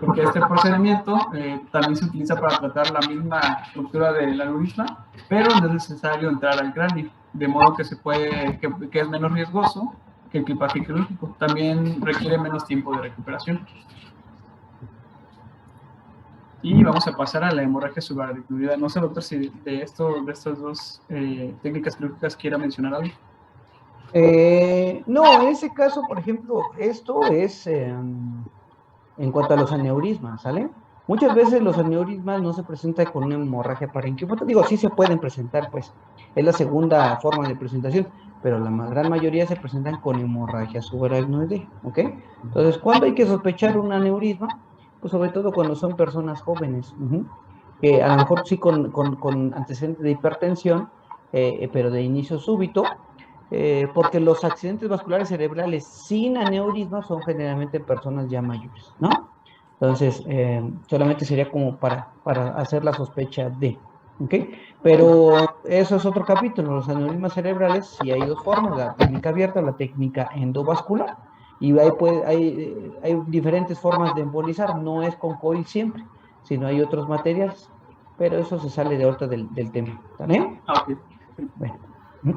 porque este procedimiento también se utiliza para tratar la misma estructura del aneurisma, pero no es necesario entrar al cráneo, de modo que que es menos riesgoso que el clipaje quirúrgico. También requiere menos tiempo de recuperación. Y vamos a pasar a la hemorragia subaracnoidea. No sé, doctor, si de estas dos técnicas quirúrgicas quiera mencionar algo. No, en ese caso, por ejemplo, esto es en cuanto a los aneurismas, ¿sale? Muchas veces los aneurismas no se presentan con una hemorragia parenquimata. Digo, sí se pueden presentar, pues, es la segunda forma de presentación, pero la gran mayoría se presentan con hemorragia subaracnoidea, ¿ok? Entonces, ¿cuándo hay que sospechar un aneurisma? Pues sobre todo cuando son personas jóvenes, que a lo mejor sí con antecedentes de hipertensión, pero de inicio súbito, porque los accidentes vasculares cerebrales sin aneurisma son generalmente en personas ya mayores, ¿no? Entonces, solamente sería como para hacer la sospecha de, ¿ok? Pero eso es otro capítulo. Los aneurismas cerebrales, sí hay dos formas, la técnica abierta, la técnica endovascular, y hay diferentes formas de embolizar, no es con coil siempre, sino hay otros materiales, pero eso se sale de ahorita del tema, ¿vale? Ok. Bueno,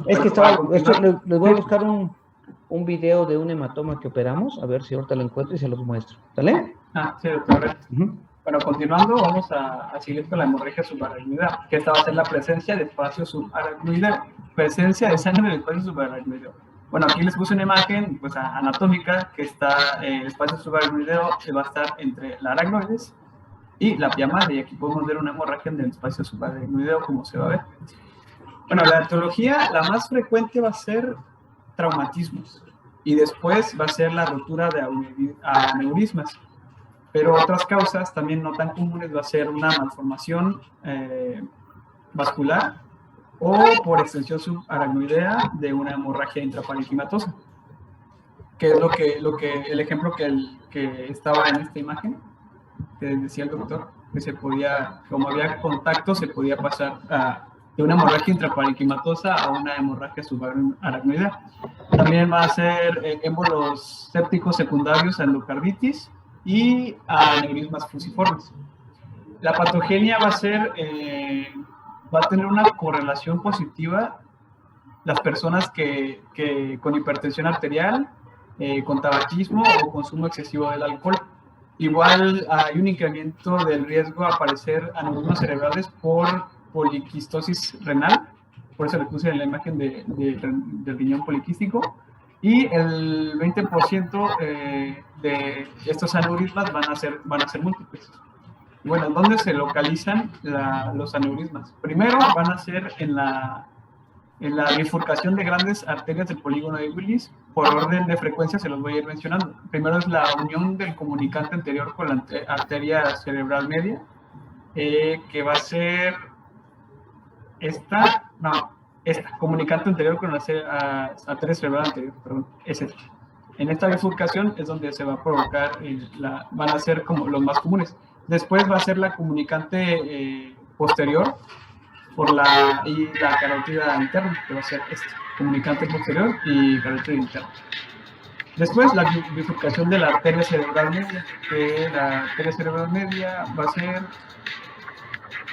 es que Bueno, para continuar. les voy a buscar un video de un hematoma que operamos, a ver si ahorita lo encuentro y se los muestro, ¿sale? Sí, doctor. Ujú. Bueno, continuando, vamos a seguir con la hemorragia subaracnoidea, que esta va a ser la presencia de espacio subaracnoideo, presencia de sangre en el espacio subaracnoideo. Bueno, aquí les puse una imagen pues, anatómica que está el espacio subaracnoideo que va a estar entre la aracnoides y la pia madre, y aquí podemos ver una hemorragia en el espacio subaracnoideo, como se va a ver. Bueno, la etiología, la más frecuente va a ser traumatismos, y después va a ser la rotura de aneurismas. Pero otras causas también no tan comunes va a ser una malformación vascular o por extensión subaracnoidea de una hemorragia intraparenquimatosa, que es el ejemplo que estaba en esta imagen, que decía el doctor, que se podía, como había contacto, se podía pasar de una hemorragia intraparenquimatosa a una hemorragia subaracnoidea. También va a ser émbolos sépticos secundarios a endocarditis y a aneurismas fusiformes. La patogenia va a tener una correlación positiva las personas que con hipertensión arterial, con tabaquismo o consumo excesivo del alcohol. Igual hay un incremento del riesgo a aparecer aneurismas cerebrales por poliquistosis renal, por eso le puse en la imagen del riñón poliquístico, y el 20% de estos aneurismas van a ser múltiples. Bueno, ¿dónde se localizan los aneurismas? Primero van a ser en la bifurcación de grandes arterias del polígono de Willis. Por orden de frecuencia se los voy a ir mencionando. Primero es la unión del comunicante anterior con la arteria cerebral media, que va a ser esta comunicante anterior con la arteria cerebral anterior, perdón, es esta. En esta bifurcación es donde se va a provocar, van a ser como los más comunes. Después va a ser la comunicante posterior y la carótida interna, que va a ser comunicante posterior y carótida interna. Después, la bifurcación de la arteria cerebral media, que la arteria cerebral media va a ser...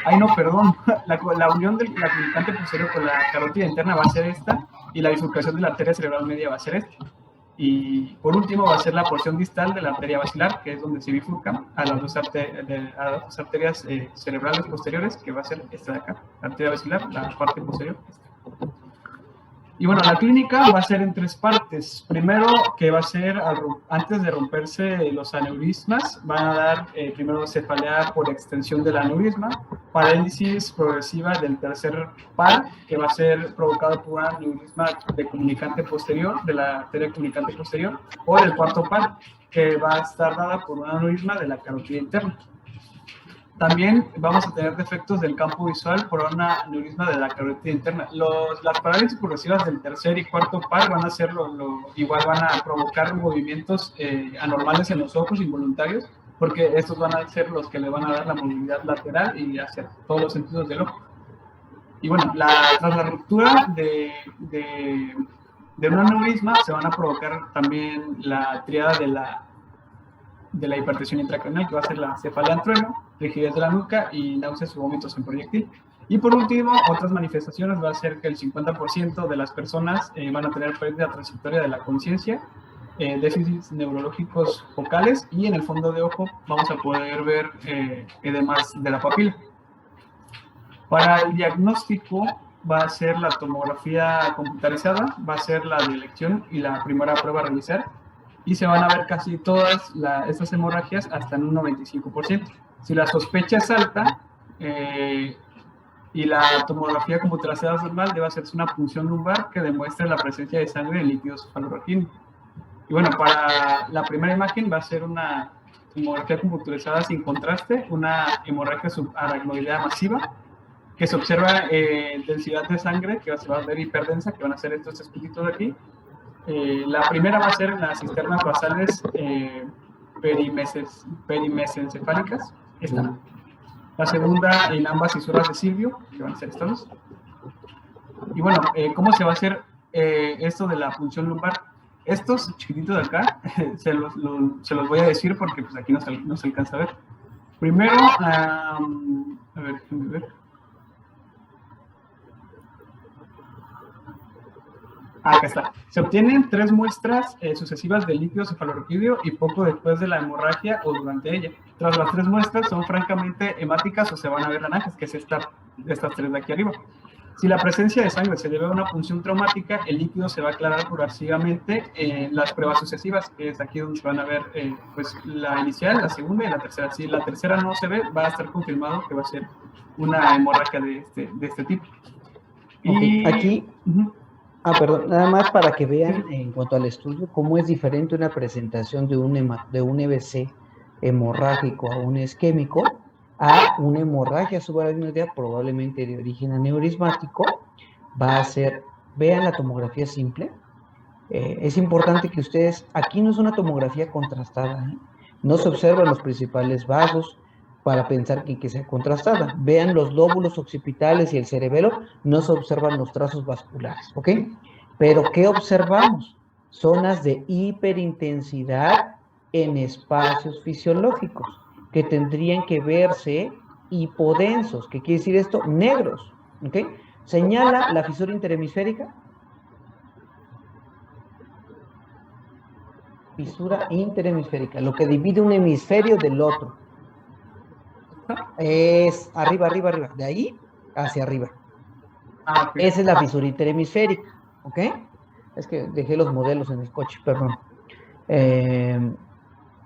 Ay, no, perdón. La unión de la comunicante posterior con la carótida interna va a ser esta, y la bifurcación de la arteria cerebral media va a ser esta. Y por último va a ser la porción distal de la arteria basilar, que es donde se bifurcan a las dos arterias cerebrales posteriores, que va a ser esta de acá, la arteria basilar, la parte posterior. Y bueno, la clínica va a ser en tres partes. Primero, que va a ser antes de romperse los aneurismas, van a dar primero cefalea por extensión del aneurisma, parálisis progresiva del tercer par, que va a ser provocado por un aneurisma de comunicante posterior, de la arteria comunicante posterior, o del cuarto par, que va a estar dada por un aneurisma de la carótida interna. También vamos a tener defectos del campo visual por un aneurisma de la carótida interna. Las parálisis progresivas del tercer y cuarto par van a ser igual van a provocar movimientos anormales en los ojos, involuntarios, porque estos van a ser los que le van a dar la movilidad lateral y hacia todos los sentidos del ojo. Y bueno, tras la ruptura de un aneurisma se van a provocar también la triada de la de la hipertensión intracraneal, que va a ser la cefalea en trueno, rigidez de la nuca y náuseas y vómitos en proyectil. Y por último, otras manifestaciones va a ser que el 50% de las personas van a tener pérdida transitoria de la conciencia, déficits neurológicos focales, y en el fondo de ojo vamos a poder ver edemas de la papila. Para el diagnóstico va a ser la tomografía computarizada, va a ser la de elección y la primera prueba a realizar, y se van a ver casi todas estas hemorragias hasta en un 95%. Si la sospecha es alta y la tomografía computarizada es normal, debe hacerse una punción lumbar que demuestre la presencia de sangre en líquido cefalorraquídeo. Y bueno, para la primera imagen va a ser una tomografía computarizada sin contraste, una hemorragia subaracnoidea masiva, que se observa densidad de sangre, que se va a ver hiperdensa, que van a ser estos tres puntitos de aquí. La primera va a ser en las cisternas basales perimesencefálicas. Esta. La segunda en ambas fisuras de Silvio, que van a ser estas dos. Y bueno, ¿cómo se va a hacer esto de la punción lumbar? Estos chiquititos de acá, se los voy a decir porque pues, aquí no se alcanza a ver. Primero, a ver, déjenme ver. Acá está. Se obtienen 3 muestras sucesivas de líquido cefalorraquídeo y poco después de la hemorragia o durante ella. Tras las 3 muestras son francamente hemáticas o se van a ver naranjas, que es estas 3 de aquí arriba. Si la presencia de sangre se debe a una punción traumática, el líquido se va a aclarar progresivamente en las pruebas sucesivas, que es aquí donde se van a ver pues, la inicial, la segunda y la tercera. Si la tercera no se ve, va a estar confirmado que va a ser una hemorragia de este tipo. Okay. Aquí... perdón, nada más para que vean en cuanto al estudio cómo es diferente una presentación de un EBC hemorrágico a un isquémico a una hemorragia subaracnoidea probablemente de origen aneurismático. Va a ser, vean la tomografía simple. Es importante que ustedes, aquí no es una tomografía contrastada, no se observan los principales vasos para pensar que sea contrastada. Vean los lóbulos occipitales y el cerebelo, no se observan los trazos vasculares, ¿ok? Pero ¿qué observamos? Zonas de hiperintensidad en espacios fisiológicos, que tendrían que verse hipodensos. ¿Qué quiere decir esto? Negros, ¿ok? Señala la fisura interhemisférica. Fisura interhemisférica, lo que divide un hemisferio del otro. Es arriba, de ahí hacia arriba. Okay. Esa es la fisura interhemisférica, ¿ok? Es que dejé los modelos en el coche, perdón.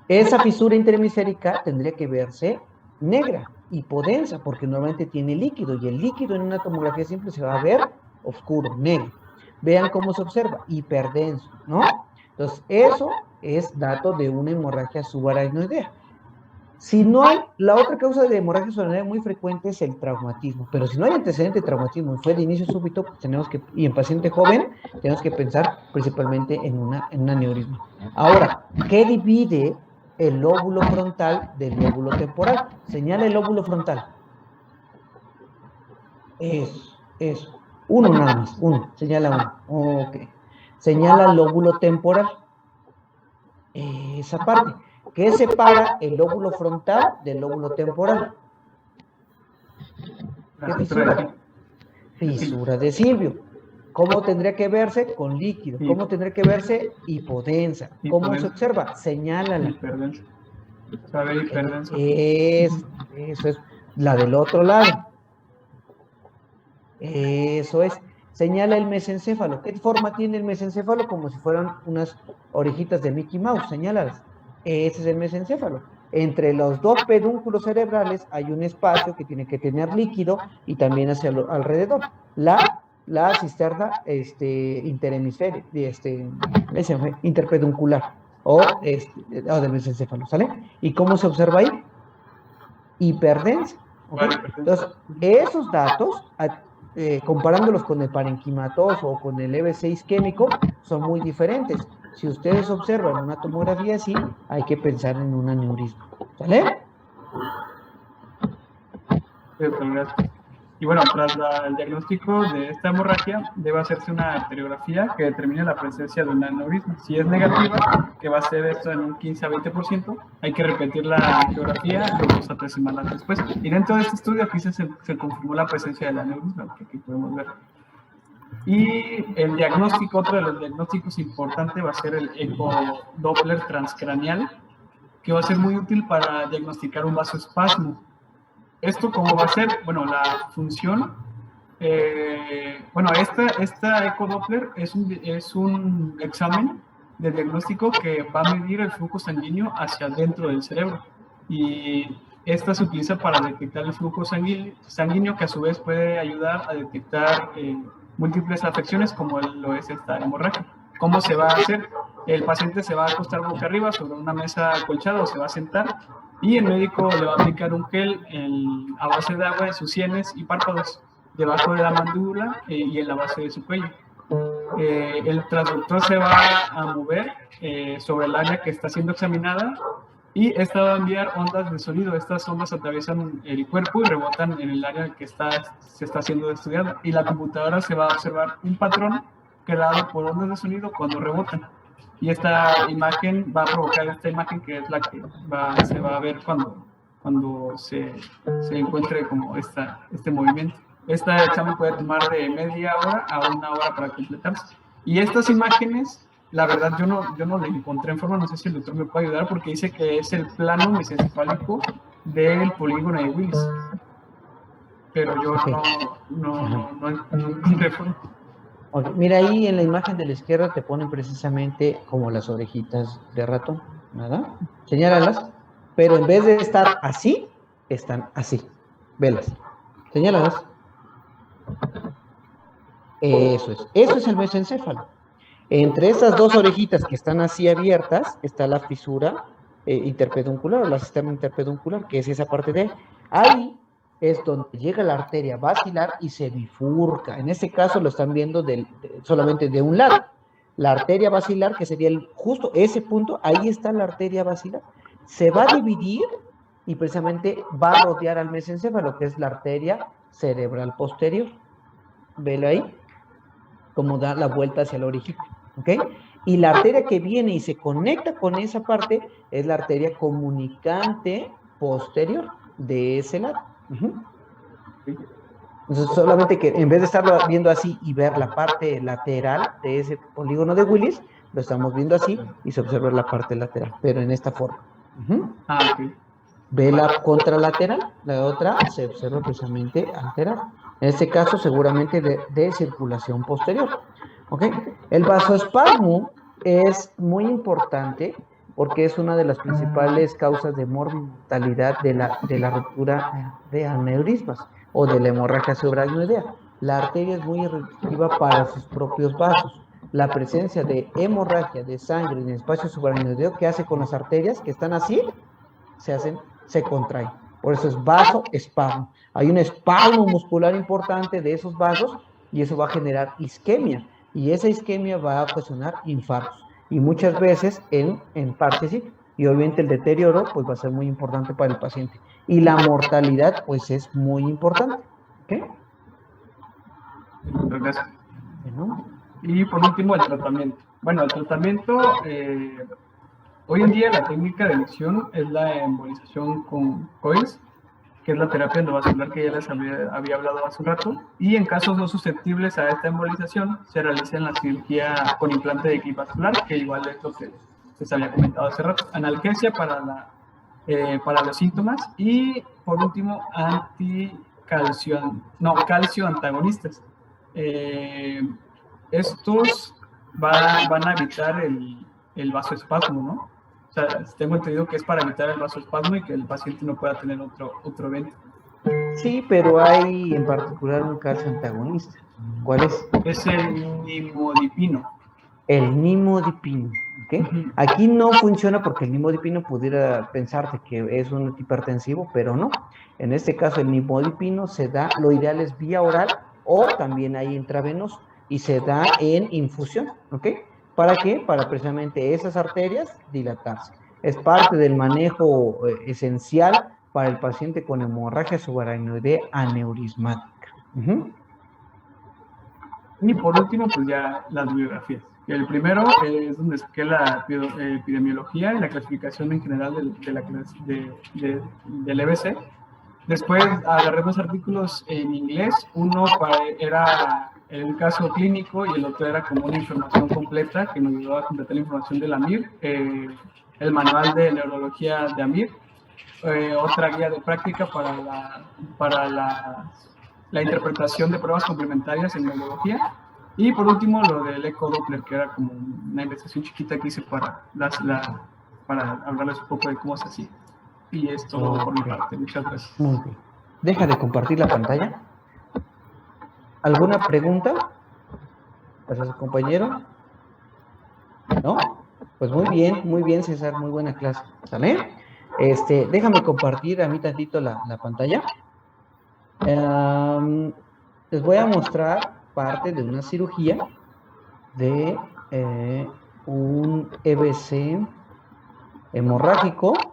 Esa fisura interhemisférica tendría que verse negra, hipodensa, porque normalmente tiene líquido, y el líquido en una tomografía simple se va a ver oscuro, negro. Vean cómo se observa, hiperdenso, ¿no? Entonces, eso es dato de una hemorragia subaracnoidea. Si no hay, la otra causa de hemorragia subaracnoidea muy frecuente es el traumatismo, pero si no hay antecedente de traumatismo y fue de inicio súbito, pues y en paciente joven, tenemos que pensar principalmente en un aneurisma. Ahora, ¿qué divide el lóbulo frontal del lóbulo temporal? Señala el lóbulo frontal. Eso. Uno nada más, señala uno. Ok. Señala el lóbulo temporal. Esa parte. ¿Qué separa el lóbulo frontal del lóbulo temporal? ¿Qué fisura? Fisura de Silvio. ¿Cómo tendría que verse? Con líquido. ¿Cómo tendría que verse? Hipodensa. ¿Cómo se observa? Señálala. Hiperdensa. Hiperdensa. Eso es la del otro lado. Eso es. Señala el mesencéfalo. ¿Qué forma tiene el mesencéfalo? Como si fueran unas orejitas de Mickey Mouse. Señálalas. Ese es el mesencéfalo. Entre los dos pedúnculos cerebrales hay un espacio que tiene que tener líquido y también hacia alrededor. La cisterna interhemisférica, interpeduncular o del mesencéfalo, ¿sale? ¿Y cómo se observa ahí? Hiperdensa. ¿Okay? Entonces, esos datos, comparándolos con el parenquimatoso o con el EBC isquémico, son muy diferentes. Si ustedes observan una tomografía así, hay que pensar en un aneurisma. ¿Sale? Y bueno, tras el diagnóstico de esta hemorragia, debe hacerse una arteriografía que determine la presencia de un aneurisma. Si es negativa, que va a ser esto en un 15 a 20%, hay que repetir la angiografía de 2 a 3 semanas después. Y dentro de este estudio aquí se confirmó la presencia del aneurisma, que aquí podemos ver. Y el diagnóstico, otro de los diagnósticos importantes va a ser el ecodoppler transcraneal, que va a ser muy útil para diagnosticar un vasoespasmo. ¿Esto cómo va a ser? Bueno, la función, bueno, esta ecodoppler es un examen de diagnóstico que va a medir el flujo sanguíneo hacia adentro del cerebro. Y esta se utiliza para detectar el flujo sanguíneo que a su vez puede ayudar a detectar múltiples afecciones como lo es esta hemorragia. ¿Cómo se va a hacer? El paciente se va a acostar boca arriba sobre una mesa acolchada o se va a sentar y el médico le va a aplicar un gel a base de agua en sus sienes y párpados, debajo de la mandíbula y en la base de su cuello. El transductor se va a mover sobre el área que está siendo examinada y esta va a enviar ondas de sonido. Estas ondas atraviesan el cuerpo y rebotan en el área que se está siendo estudiada. Y la computadora se va a observar un patrón creado por ondas de sonido cuando rebotan. Y esta imagen va a provocar esta imagen que es la que se va a ver cuando se encuentre como este movimiento. Este examen puede tomar de media hora a 1 hora para completarse. Y estas imágenes, la verdad, yo no le encontré en forma, no sé si el doctor me puede ayudar, porque dice que es el plano mesencefálico del polígono de Willis. Pero yo no encontré forma. Okay. Mira, ahí en la imagen de la izquierda te ponen precisamente como las orejitas de ratón, ¿verdad? Señálalas, pero en vez de estar así, están así. Velas. Señálalas. Eso es el mesencéfalo. Entre estas dos orejitas que están así abiertas, está la fisura interpeduncular, o la cisterna interpeduncular, que es esa parte de ahí. Es donde llega la arteria basilar y se bifurca. En este caso lo están viendo solamente de un lado. La arteria basilar, que sería justo ese punto, ahí está la arteria basilar. Se va a dividir y precisamente va a rodear al mesencéfalo, que es la arteria cerebral posterior. Velo ahí, como da la vuelta hacia la orejita. ¿Ok? Y la arteria que viene y se conecta con esa parte es la arteria comunicante posterior de ese lado. Entonces, solamente que en vez de estarlo viendo así y ver la parte lateral de ese polígono de Willis, lo estamos viendo así y se observa la parte lateral, pero en esta forma. Okay. Ve la contralateral, la otra se observa precisamente lateral. En este caso, seguramente de circulación posterior. ¿Okay? El vasoespasmo es muy importante porque es una de las principales causas de mortalidad de la ruptura de aneurismas o de la hemorragia subaracnoidea. La arteria es muy irritativa para sus propios vasos. La presencia de hemorragia de sangre en el espacio subaracnoideo, ¿qué hace con las arterias que están así? Se contraen. Por eso es vasoespasmo. Hay un espasmo muscular importante de esos vasos y eso va a generar isquemia. Y esa isquemia va a ocasionar infartos. Y muchas veces en parte sí. Y obviamente el deterioro pues va a ser muy importante para el paciente. Y la mortalidad pues es muy importante. ¿Ok? Gracias. Bueno. Y por último, el tratamiento. Bueno, el tratamiento, hoy en día la técnica de elección es la embolización con COIS, que es la terapia endovascular que ya les había hablado hace un rato, y en casos no susceptibles a esta embolización se realiza la cirugía con implante de clip vascular, que igual es lo que les había comentado hace rato, analgesia para los síntomas, y por último calcio antagonistas. Estos van a evitar el vasoespasmo, ¿no? O sea, tengo entendido que es para evitar el vasoespasmo y que el paciente no pueda tener otro evento. Sí, pero hay en particular un calcio antagonista. ¿Cuál es? Es el nimodipino. El nimodipino. ¿Okay? Aquí no funciona porque el nimodipino pudiera pensarte que es un hipertensivo, pero no. En este caso, el nimodipino se da, lo ideal es vía oral o también hay intravenoso y se da en infusión. ¿Ok? ¿Para qué? Para precisamente esas arterias dilatarse. Es parte del manejo esencial para el paciente con hemorragia subaracnoidea aneurismática. Y por último, pues ya las bibliografías. El primero es donde saqué la epidemiología y la clasificación en general del EBC. Después agarré dos artículos en inglés. Uno era un caso clínico y el otro era como una información completa que nos ayudó a completar la información del AMIR, el manual de neurología de AMIR, otra guía de práctica para la interpretación de pruebas complementarias en neurología. Y por último, lo del eco Doppler, que era como una investigación chiquita que hice para hablarles un poco de cómo se hacía. Y es todo por mi parte. Muchas gracias. Muy bien. Deja de compartir la pantalla. ¿Alguna pregunta para su compañero? ¿No? Pues muy bien, César, muy buena clase. ¿Sale? Déjame compartir a mí tantito la pantalla. Les voy a mostrar parte de una cirugía de un EBC hemorrágico